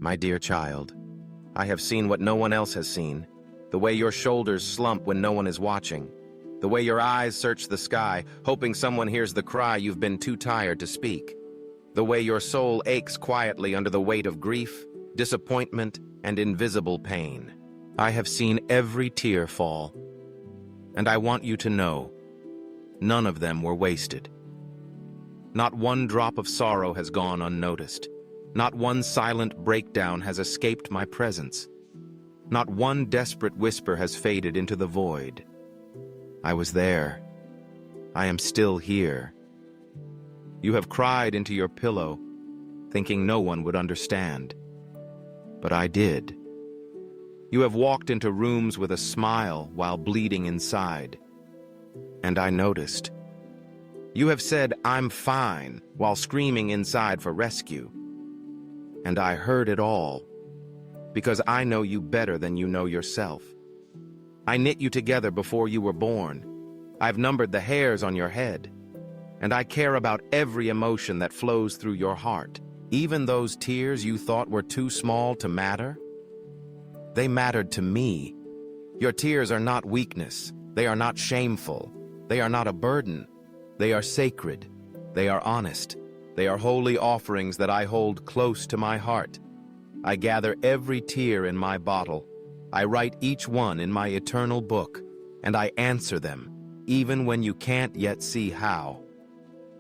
My dear child, I have seen what no one else has seen. The way your shoulders slump when no one is watching. The way your eyes search the sky, hoping someone hears the cry you've been too tired to speak. The way your soul aches quietly under the weight of grief, disappointment, and invisible pain. I have seen every tear fall. And I want you to know, none of them were wasted. Not one drop of sorrow has gone unnoticed. Not one silent breakdown has escaped my presence. Not one desperate whisper has faded into the void. I was there. I am still here. You have cried into your pillow, thinking no one would understand. But I did. You have walked into rooms with a smile while bleeding inside. And I noticed. You have said, "I'm fine," while screaming inside for rescue. And I heard it all, because I know you better than you know yourself. I knit you together before you were born. I've numbered the hairs on your head. And I care about every emotion that flows through your heart. Even those tears you thought were too small to matter. They mattered to me. Your tears are not weakness. They are not shameful. They are not a burden. They are sacred. They are honest. They are holy offerings that I hold close to my heart. I gather every tear in my bottle. I write each one in my eternal book, and I answer them, even when you can't yet see how.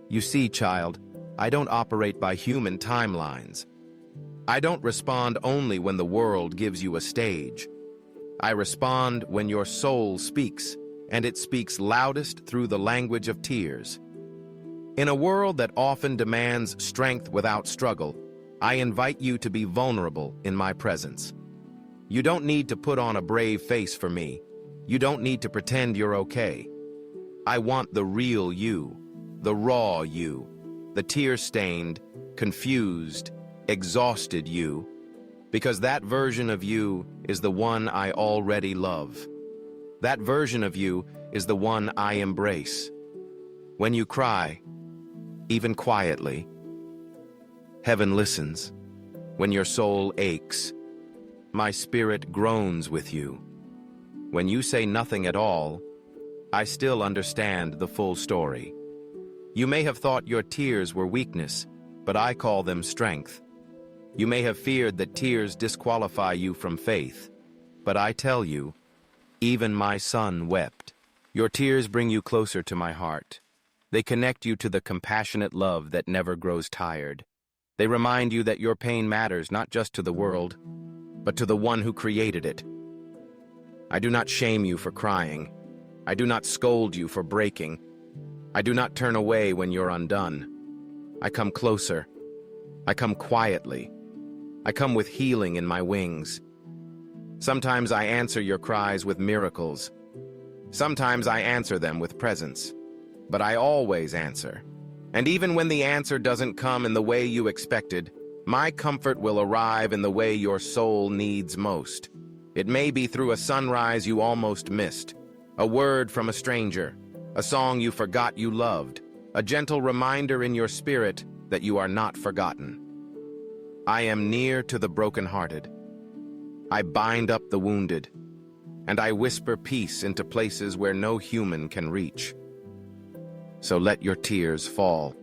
You see, child, I don't operate by human timelines. I don't respond only when the world gives you a stage. I respond when your soul speaks, and it speaks loudest through the language of tears. In a world that often demands strength without struggle, I invite you to be vulnerable in my presence. You don't need to put on a brave face for me. You don't need to pretend you're okay. I want the real you, the raw you, the tear-stained, confused, exhausted you, because that version of you is the one I already love. That version of you is the one I embrace. When you cry, even quietly, heaven listens. When your soul aches, my spirit groans with you. When you say nothing at all, I still understand the full story. You may have thought your tears were weakness, but I call them strength. You may have feared that tears disqualify you from faith, but I tell you, even my son wept. Your tears bring you closer to my heart. They connect you to the compassionate love that never grows tired. They remind you that your pain matters not just to the world, but to the one who created it. I do not shame you for crying. I do not scold you for breaking. I do not turn away when you're undone. I come closer. I come quietly. I come with healing in my wings. Sometimes I answer your cries with miracles. Sometimes I answer them with presence. But I always answer. And even when the answer doesn't come in the way you expected, my comfort will arrive in the way your soul needs most. It may be through a sunrise you almost missed, a word from a stranger, a song you forgot you loved, a gentle reminder in your spirit that you are not forgotten. I am near to the brokenhearted. I bind up the wounded, and I whisper peace into places where no human can reach. So let your tears fall.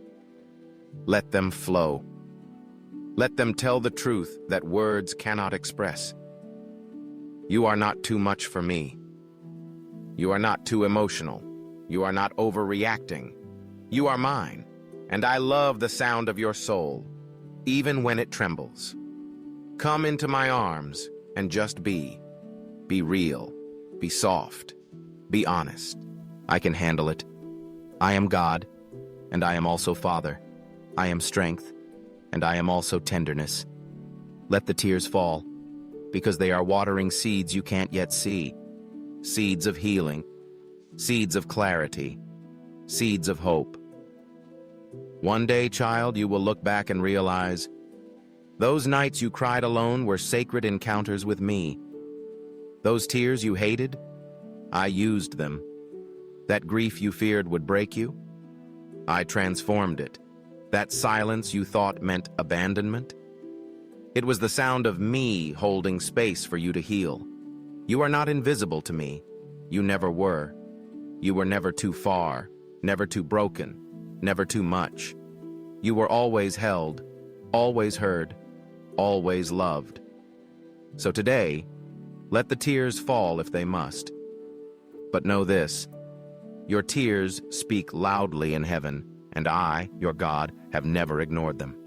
Let them flow. Let them tell the truth that words cannot express. You are not too much for me. You are not too emotional. You are not overreacting. You are mine, and I love the sound of your soul, even when it trembles. Come into my arms and just be. Be real. Be soft. Be honest. I can handle it. I am God, and I am also Father. I am strength, and I am also tenderness. Let the tears fall, because they are watering seeds you can't yet see. Seeds of healing, seeds of clarity, seeds of hope. One day, child, you will look back and realize, those nights you cried alone were sacred encounters with me. Those tears you hated, I used them. That grief you feared would break you, I transformed it. That silence you thought meant abandonment, It was the sound of me holding space for you to heal. You are not invisible to me. You never were. You were never too far, never too broken, never too much. You were always held, always heard, always loved. So today, let the tears fall if they must. But know this, your tears speak loudly in heaven, and I, your God, have never ignored them.